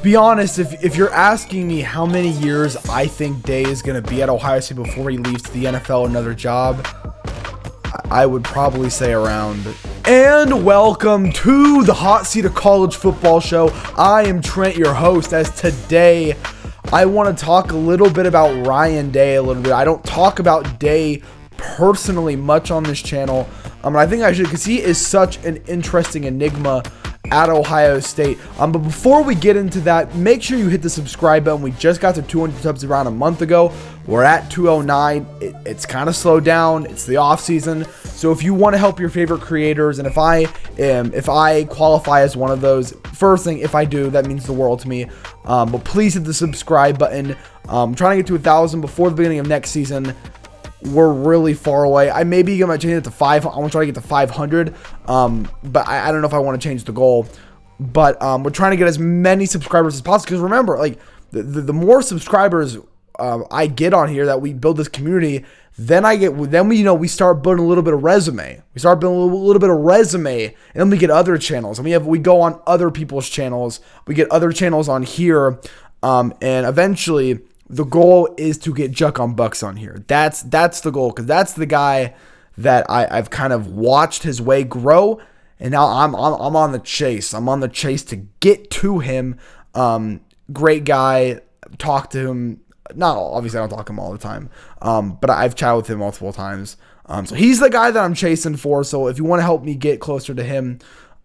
be honest, if you're asking me how many years I think Day is going to be at Ohio State before he leaves to the NFL, another job, I would probably say around. And welcome to the Hot Seat of College Football Show. I am Trent, your host, as today I want to talk a little bit about Ryan Day a little bit. I don't talk about Day personally much on this channel, and I think I should, because he is such an interesting enigma at Ohio State. But before we get into that, make sure you hit the subscribe button. We just got to 200 subs around a month ago. We're at 209. It's kind of slowed down. It's the off season. So if you want to help your favorite creators, and if I qualify as one of those, first thing, if I do, that means the world to me. But please hit the subscribe button. I'm trying to get to 1,000 before the beginning of next season. We're really far away. I may be going to change it to 5. I want to try to get to 500. But I don't know if I want to change the goal. But we're trying to get as many subscribers as possible. Because remember, like the more subscribers I get on here, that we build this community, then we start building a little bit of resume. We start building a little bit of resume, and then we get other channels. And we go on other people's channels. We get other channels on here, and eventually the goal is to get Juck on Bucks on here. That's the goal, because that's the guy that I've kind of watched his way grow, and now I'm on the chase. I'm on the chase to get to him. Great guy. Talk to him. Obviously I don't talk to him all the time, but I've chatted with him multiple times. So he's the guy that I'm chasing for. So if you want to help me get closer to him,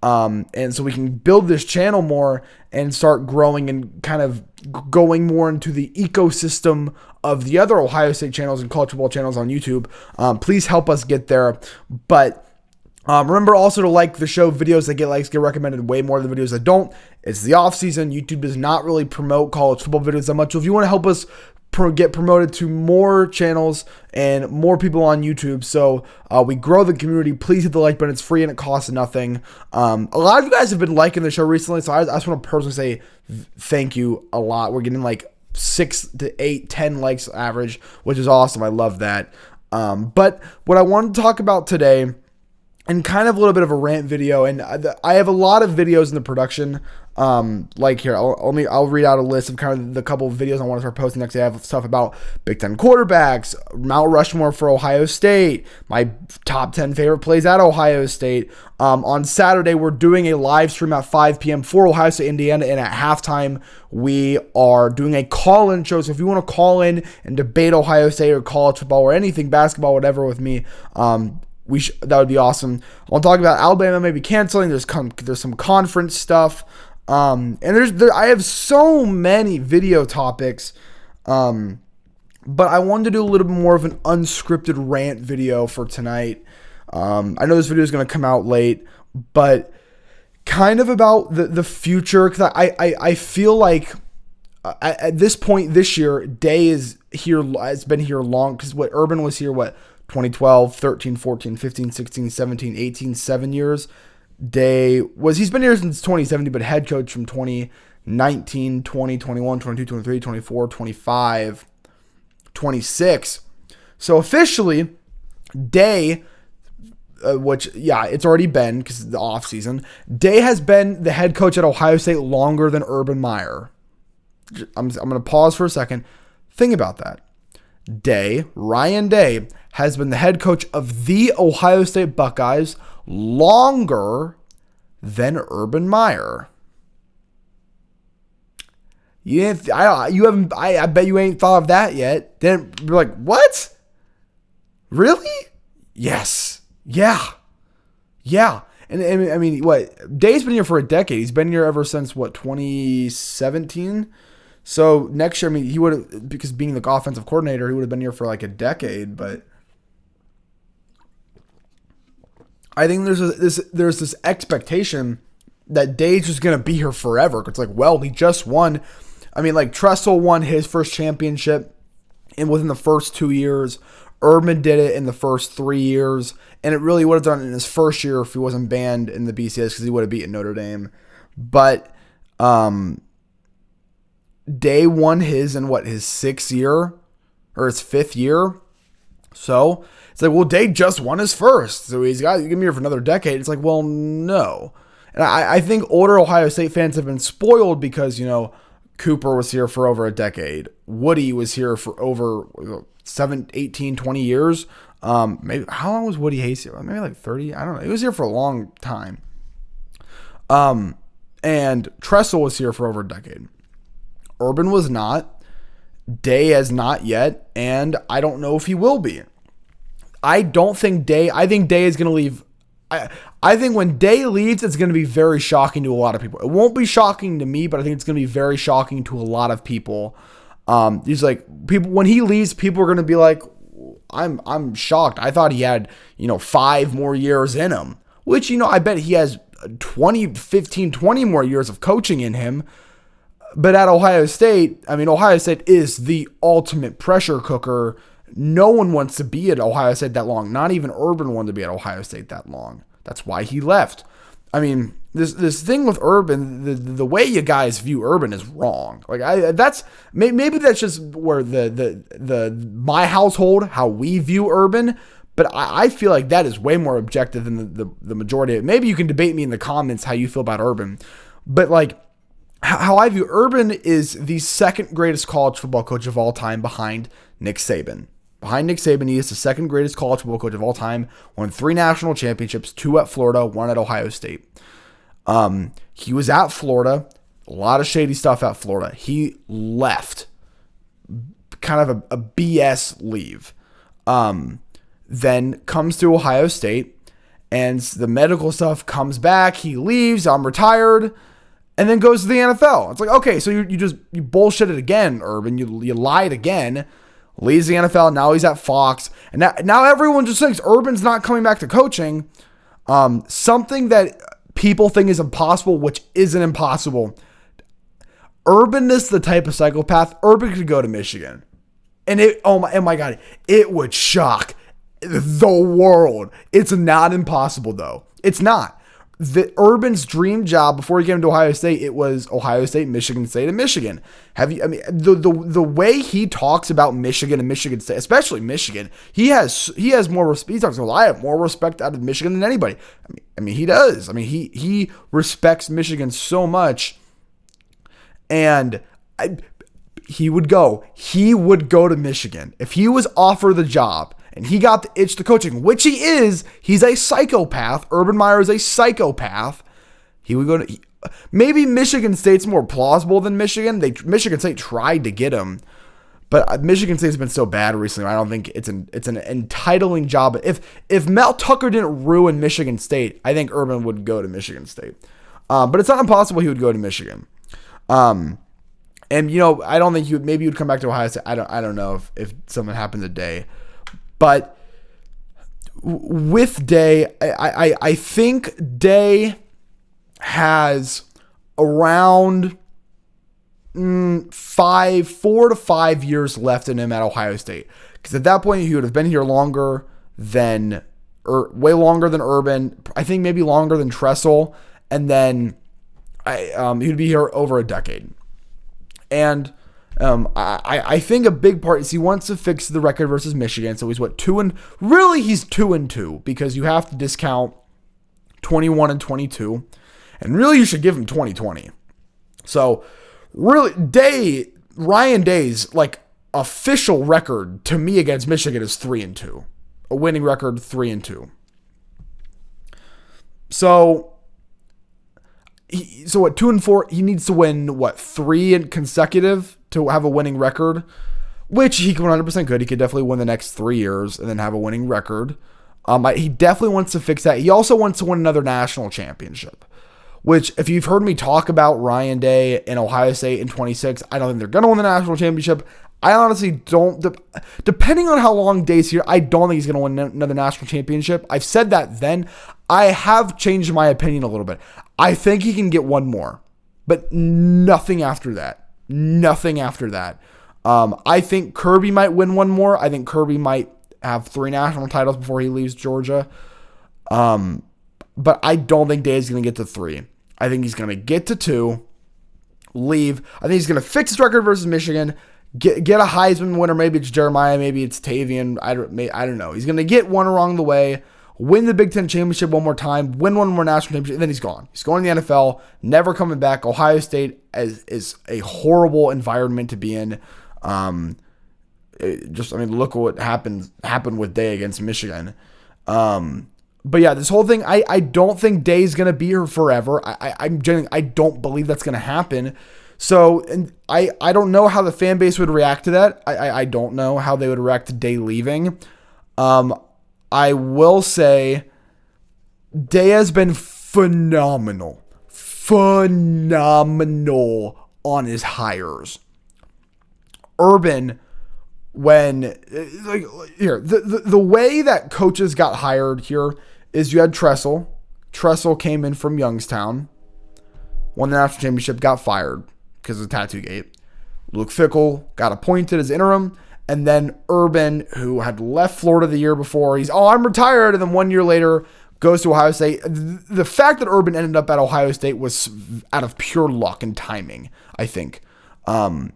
and so we can build this channel more and start growing and kind of going more into the ecosystem of the other Ohio State channels and college football channels on YouTube, please help us get there. But remember also to like the show. Videos that get likes get recommended way more than videos that don't. It's the off season. YouTube does not really promote college football videos that much. So if you want to help us get promoted to more channels and more people on YouTube, so we grow the community, please hit the like button. It's free and it costs nothing. A lot of you guys have been liking the show recently, so I just want to personally say thank you a lot. We're getting like 6 to 8, 10 likes average, which is awesome. I love that. But what I wanted to talk about today, and kind of a little bit of a rant video, and I have a lot of videos in the production. Like here, I'll read out a list of kind of the couple of videos I want to start posting next. I have stuff about Big Ten quarterbacks, Mount Rushmore for Ohio State, my top 10 favorite plays at Ohio State. On Saturday, we're doing a live stream at 5 p.m. for Ohio State, Indiana, and at halftime, we are doing a call-in show. So if you want to call in and debate Ohio State or college football or anything, basketball, whatever with me, that would be awesome. I'll talk about Alabama maybe canceling. There's some conference stuff. And I have so many video topics, but I wanted to do a little bit more of an unscripted rant video for tonight. I know this video is going to come out late, but kind of about the future, because I feel like at this point this year, Day is here, has been here long, because Urban was here, 2012, 13, 14, 15, 16, 17, 18, 7 years. He's been here since 2017, but head coach from 2019, 20, 21, 22, 23, 24, 25, 26. So officially, Day, it's already been, because of the offseason, Day has been the head coach at Ohio State longer than Urban Meyer. I'm going to pause for a second. Think about that. Ryan Day, has been the head coach of the Ohio State Buckeyes longer than Urban Meyer. I bet you ain't thought of that yet. Then you're like, what? Really? Yes. Yeah. And I mean, Day's been here for a decade. He's been here ever since 2017. So next year, I mean, he would have, because being the offensive coordinator, he would have been here for like a decade. But I think there's this expectation that Day's just going to be here forever. It's like, well, he just won. I mean, like Tressel won his first championship within the first 2 years. Urban did it in the first 3 years. And it really would have done it in his first year if he wasn't banned in the BCS, because he would have beaten Notre Dame. But Day won his in his 6th year or his 5th year. So it's like, well, Day just won his first, so he's got to give me here for another decade. It's like, well, no. And I think older Ohio State fans have been spoiled because, Cooper was here for over a decade. Woody was here for over 7, 18, 20 years. Maybe how long was Woody Hayes here? Maybe like 30. I don't know. He was here for a long time. And Tressel was here for over a decade. Urban was not. Day has not yet, and I don't know if he will be. I think Day is going to leave. I think when Day leaves, it's going to be very shocking to a lot of people. It won't be shocking to me, but I think it's going to be very shocking to a lot of people. He's like, people, when he leaves, people are going to be like, I'm shocked. I thought he had, 5 more years in him, which, I bet he has 20 more years of coaching in him. But at Ohio State, Ohio State is the ultimate pressure cooker. No one wants to be at Ohio State that long. Not even Urban wanted to be at Ohio State that long. That's why he left. This thing with Urban, the way you guys view Urban is wrong. Maybe that's just where my household, how we view Urban. But I feel like that is way more objective than the majority of it. Maybe you can debate me in the comments how you feel about Urban. But how I view Urban is the second greatest college football coach of all time behind Nick Saban. Behind Nick Saban, he is the second greatest college football coach of all time. Won 3 national championships, 2 at Florida, 1 at Ohio State. He was at Florida. A lot of shady stuff at Florida. He left. Kind of a BS leave. Then comes to Ohio State, and the medical stuff comes back. He leaves. I'm retired. And then goes to the NFL. It's like, okay, so you bullshitted again, Urban. You lied again. Leaves the NFL. Now he's at Fox. And now everyone just thinks Urban's not coming back to coaching. Something that people think is impossible, which isn't impossible. Urban is the type of psychopath. Urban could go to Michigan. And oh my God, it would shock the world. It's not impossible, though. It's not. Urban's dream job before he came to Ohio State, it was Ohio State, Michigan State, and Michigan. The way he talks about Michigan and Michigan State, especially Michigan, he has more respect. He talks about, I have more respect out of Michigan than anybody. He does. He respects Michigan so much, and he would go to Michigan if he was offered the job. And he got the itch to coaching, which he is. He's a psychopath. Urban Meyer is a psychopath. He would go to... Maybe Michigan State's more plausible than Michigan. Michigan State tried to get him. But Michigan State's been so bad recently, I don't think it's an entitling job. If Mel Tucker didn't ruin Michigan State, I think Urban would go to Michigan State. But it's not impossible he would go to Michigan. And, I don't think maybe he would come back to Ohio State. I don't know if something happened today. But with Day, I think Day has around 4 to 5 years left in him at Ohio State. Because at that point, he would have been here longer than, or way longer than Urban. I think maybe longer than Tressel. And then he would be here over a decade. And I think a big part is he wants to fix the record versus Michigan. So he's he's 2-2 because you have to discount 21 and 22. And really you should give him 2020. So really Ryan Day's official record to me against Michigan is 3-2. A winning record 3-2. So at 2-4, he needs to win 3 consecutive to have a winning record, which he can 100% could. He could definitely win the next 3 years and then have a winning record. He definitely wants to fix that. He also wants to win another national championship, which if you've heard me talk about Ryan Day and Ohio State in 26, I don't think they're going to win the national championship. I honestly don't. Depending on how long Day's here, I don't think he's going to win another national championship. I've said that then. I have changed my opinion a little bit. I think he can get one more, but nothing after that. Nothing after that. I think Kirby might win one more. I think Kirby might have 3 national titles before he leaves Georgia. But I don't think Day is going to get to 3. I think he's going to get to 2, leave. I think he's going to fix his record versus Michigan, get a Heisman winner. Maybe it's Jeremiah. Maybe it's Tavian. I don't know. He's going to get one along the way, win the Big Ten championship one more time, win one more national championship, and then he's gone. He's going to the NFL, never coming back. Ohio State is a horrible environment to be in. Look at what happened with Day against Michigan. But yeah, this whole thing, I don't think Day's going to be here forever. I don't believe that's going to happen. So, and I don't know how the fan base would react to that. I don't know how they would react to Day leaving. I will say Day has been phenomenal on his hires. Urban, the way that coaches got hired here is you had Tressel. Tressel came in from Youngstown, won the national championship, got fired because of the Tattoo Gate. Luke Fickell got appointed as interim, and then Urban, who had left Florida the year before, I'm retired, and then 1 year later goes to Ohio State. The fact that Urban ended up at Ohio State was out of pure luck and timing, I think.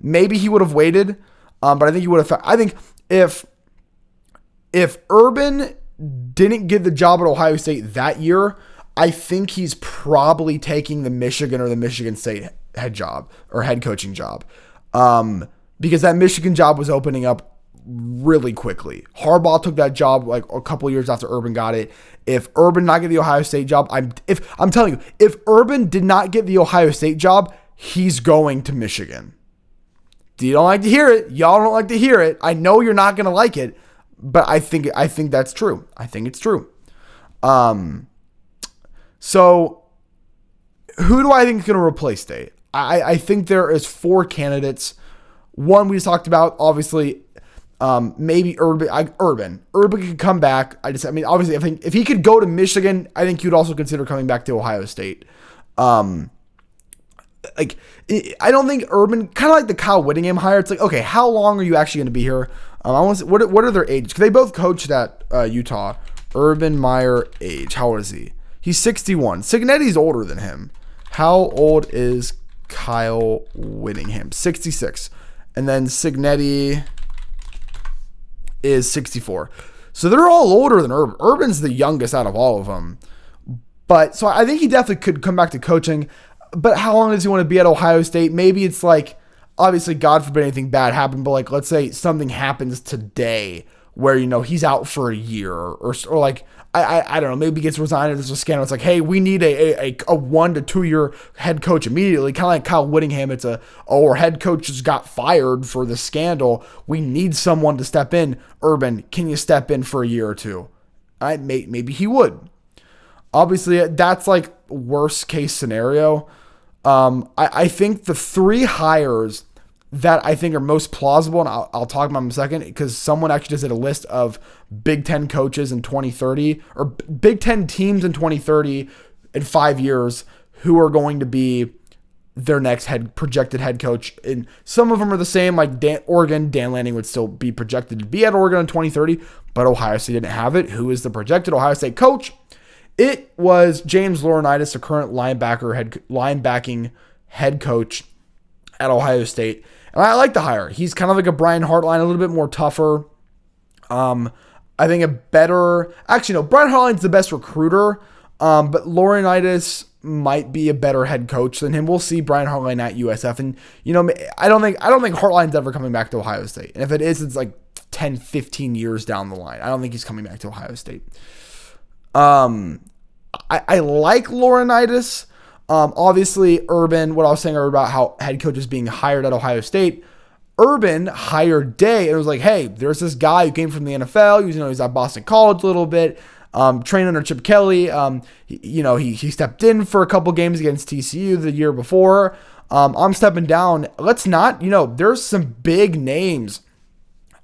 Maybe he would have waited, but I think he would have. I think if Urban didn't get the job at Ohio State that year, I think he's probably taking the Michigan or the Michigan State head coaching job, because that Michigan job was opening up really quickly. Harbaugh took that job like a couple years after Urban got it. If Urban not get the Ohio State job, I'm telling you, if Urban did not get the Ohio State job, he's going to Michigan. You don't like to hear it. Y'all don't like to hear it. I know you're not going to like it, but I think that's true. I think it's true. So who do I think is going to replace Day? I think there is 4 candidates. One we just talked about, obviously, maybe Urban. Urban could come back. Obviously, I think if he could go to Michigan, I think you'd also consider coming back to Ohio State. I don't think Urban, kind of like the Kyle Whittingham hire. It's like, okay, how long are you actually going to be here? What are their ages? Because they both coached at Utah. Urban Meyer age. How old is he? He's 61. Cignetti's older than him. How old is Kyle Whittingham? 66. And then Cignetti is 64. So they're all older than Urban. Urban's the youngest out of all of them. But so I think he definitely could come back to coaching. But how long does he want to be at Ohio State? Maybe it's like, obviously, God forbid anything bad happened, but like, let's say something happens today where, he's out for a year or like, I don't know, maybe he gets resigned or there's a scandal. It's like, hey, we need a 1 to 2 year head coach immediately. Kind of like Kyle Whittingham. It's our head coach just got fired for the scandal. We need someone to step in. Urban, can you step in for a year or two? Maybe he would. Obviously, that's like worst case scenario. I think the 3 hires that I think are most plausible, and I'll talk about them in a second, because someone actually just did a list of Big Ten coaches in 2030, or Big Ten teams in 2030 in 5 years who are going to be their next projected head coach. And some of them are the same, like Oregon. Dan Lanning would still be projected to be at Oregon in 2030, but Ohio State didn't have it. Who is the projected Ohio State coach? It was James Laurinaitis, the current linebacking head coach at Ohio State. And I like the hire. He's kind of like a Brian Hartline, a little bit more tougher. I think Brian Hartline's the best recruiter, but Laurinaitis might be a better head coach than him. We'll see Brian Hartline at USF. And, I don't think Hartline's ever coming back to Ohio State. And if it is, it's like 10, 15 years down the line. I don't think he's coming back to Ohio State. I like Laurinaitis. Obviously, Urban, what I was saying about how head coaches being hired at Ohio State, Urban hired Day, and it was like, hey, there's this guy who came from the NFL. He's at Boston College a little bit, trained under Chip Kelly. He stepped in for a couple games against TCU the year before. I'm stepping down. Let's not, there's some big names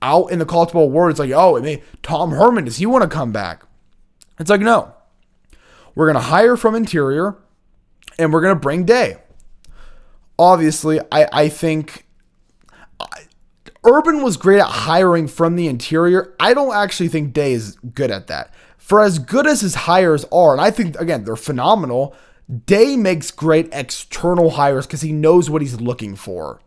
out in the college football world. It's like, Tom Herman, does he want to come back? It's like, no. We're going to hire from interior, and we're going to bring Day. Obviously, I think Urban was great at hiring from the interior. I don't actually think Day is good at that. For as good as his hires are, and I think, again, they're phenomenal, Day makes great external hires because he knows what he's looking for.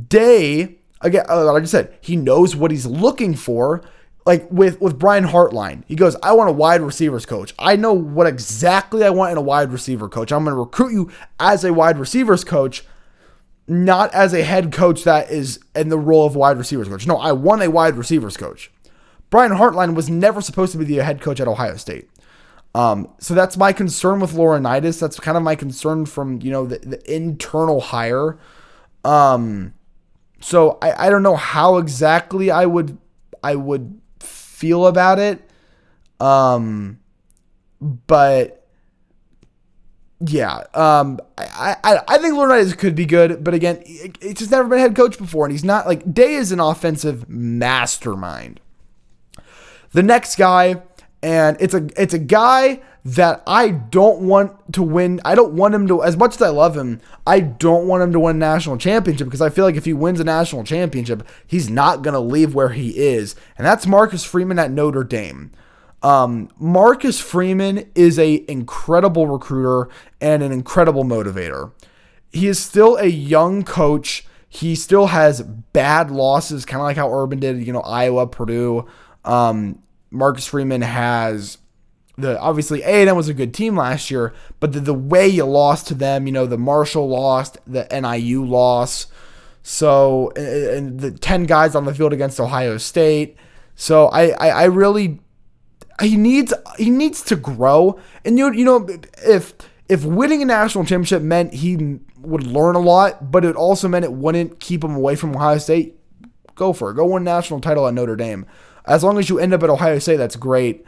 Day, again, like I said, he knows what he's looking for. like with Brian Hartline, he goes, I want a wide receivers coach. I know what exactly I want in a wide receiver coach. I'm going to recruit you as a wide receivers coach, not as a head coach that is in the role of wide receivers coach. No, I want a wide receivers coach. Brian Hartline was never supposed to be the head coach at Ohio State. So that's my concern with Laurinaitis. That's kind of my concern from, the internal hire. So I don't know how exactly I would feel about it. But yeah, I think Laurinaitis could be good, but again, it's just never been a head coach before, and he's not like Day is an offensive mastermind. The next guy, and it's a guy that I don't want to win. I don't want him to, as much as I love him, I don't want him to win a national championship, because I feel like if he wins a national championship, he's not going to leave where he is. And that's Marcus Freeman at Notre Dame. Marcus Freeman is an incredible recruiter and an incredible motivator. He is still a young coach. He still has bad losses, kind of like how Urban did, Iowa, Purdue. Marcus Freeman has obviously A&M was a good team last year, but the way you lost to them, the Marshall lost, the NIU loss. So, and the 10 guys on the field against Ohio State. So I really, he needs to grow. And if winning a national championship meant he would learn a lot, but it also meant it wouldn't keep him away from Ohio State, go for it. Go win a national title at Notre Dame. As long as you end up at Ohio State, that's great.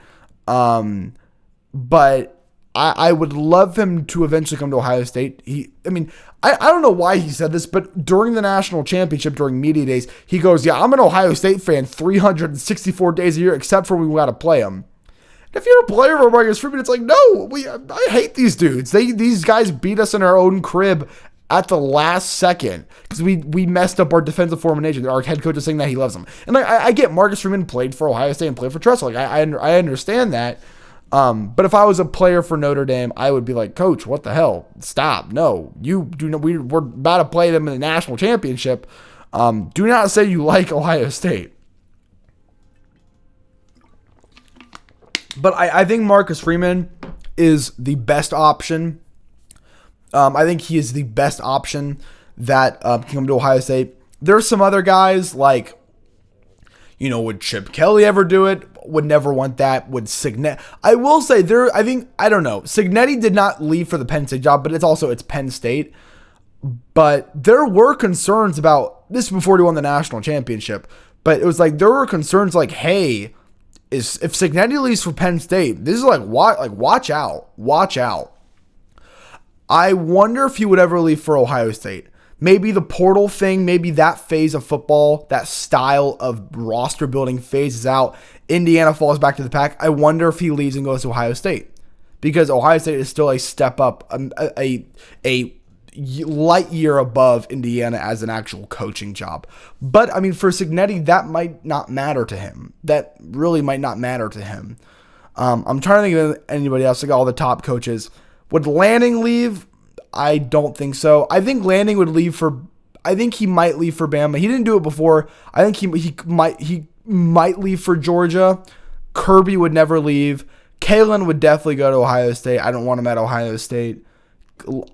But I would love him to eventually come to Ohio State. I don't know why he said this, but during the national championship, during media days, he goes, yeah, I'm an Ohio State fan 364 days a year, except for when we got to play them. And if you're a player for Marcus Freeman, it's like, no, I hate these dudes. These guys beat us in our own crib at the last second because we messed up our defensive formation. Our head coach is saying that he loves them. And I get Marcus Freeman played for Ohio State and played for Tressel. I understand that. But if I was a player for Notre Dame, I would be like, Coach, what the hell? Stop. No, you do not. We're about to play them in the national championship. Do not say you like Ohio State. But I think Marcus Freeman is the best option. I think he is the best option that can come to Ohio State. There's some other guys like, would Chip Kelly ever do it? Would never want that. Would Signetti? I will say I don't know. Signetti did not leave for the Penn State job, but it's Penn State. But there were concerns about this before he won the national championship. But it was like, there were concerns like, hey, if Signetti leaves for Penn State, this is watch out. I wonder if he would ever leave for Ohio State. Maybe the portal thing, maybe that phase of football, that style of roster building phases out. Indiana falls back to the pack. I wonder if he leaves and goes to Ohio State, because Ohio State is still a step up, a light year above Indiana as an actual coaching job. But for Signetti, that might not matter to him. That really might not matter to him. I'm trying to think of anybody else, like all the top coaches. Would Lanning leave? I don't think so. I think Lanning would leave I think he might leave for Bama. He didn't do it before. I think he might leave for Georgia. Kirby would never leave. Kalen would definitely go to Ohio State. I don't want him at Ohio State.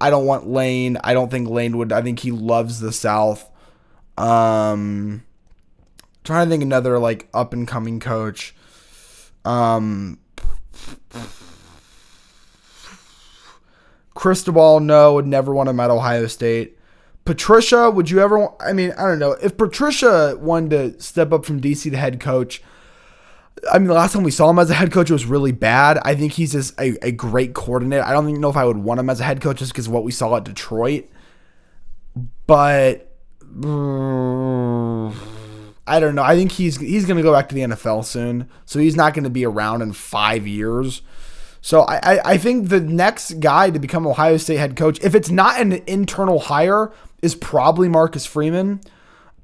I don't want Lane. I don't think Lane would. I think he loves the South. Trying to think another up and coming coach. Cristobal, no, would never want him at Ohio State. Patricia, would you ever I don't know. If Patricia wanted to step up from DC to head coach, the last time we saw him as a head coach, it was really bad. I think he's just a great coordinator. I don't even know if I would want him as a head coach just because of what we saw at Detroit. But I don't know. I think he's going to go back to the NFL soon. So he's not going to be around in 5 years. So I think the next guy to become Ohio State head coach, if it's not an internal hire, is probably Marcus Freeman.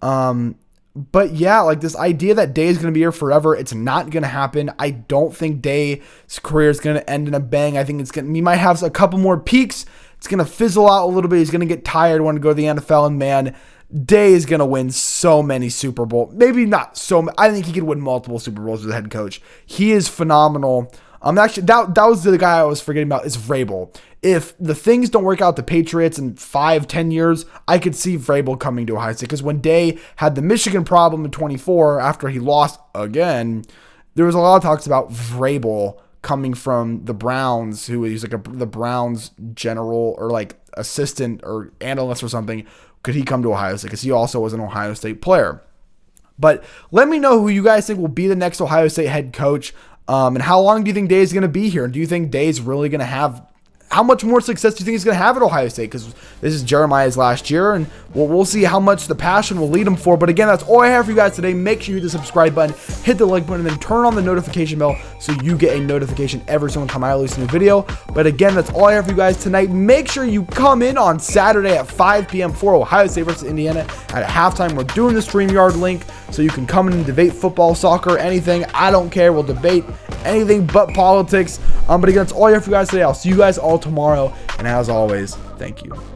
But yeah, this idea that Day is going to be here forever, it's not going to happen. I don't think Day's career is going to end in a bang. I think he might have a couple more peaks. It's going to fizzle out a little bit. He's going to get tired, want to go to the NFL, and man, Day is going to win so many Super Bowls. Maybe not so I think he could win multiple Super Bowls as a head coach. He is phenomenal. Actually, that was the guy I was forgetting about is Vrabel. If the things don't work out the Patriots in 5-10 years, I could see Vrabel coming to Ohio State. Because when Day had the Michigan problem in 24 after he lost again, there was a lot of talks about Vrabel coming from the Browns, who is like the Browns general or like assistant or analyst or something. Could he come to Ohio State? Because he also was an Ohio State player. But let me know who you guys think will be the next Ohio State head coach. And how long do you think Day is going to be here? And do you think Day is really going to have... How much more success do you think he's going to have at Ohio State? Because this is Jeremiah's last year, and we'll see how much the passion will lead him for. But again, that's all I have for you guys today. Make sure you hit the subscribe button, hit the like button, and then turn on the notification bell so you get a notification every single time I release a new video. But again, that's all I have for you guys tonight. Make sure you come in on Saturday at 5 p.m. for Ohio State versus Indiana. At halftime, we're doing the StreamYard link, so you can come in and debate football, soccer, anything. I don't care. We'll debate anything but politics. But again, that's all I have for you guys today. I'll see you guys all tomorrow. And as always, thank you.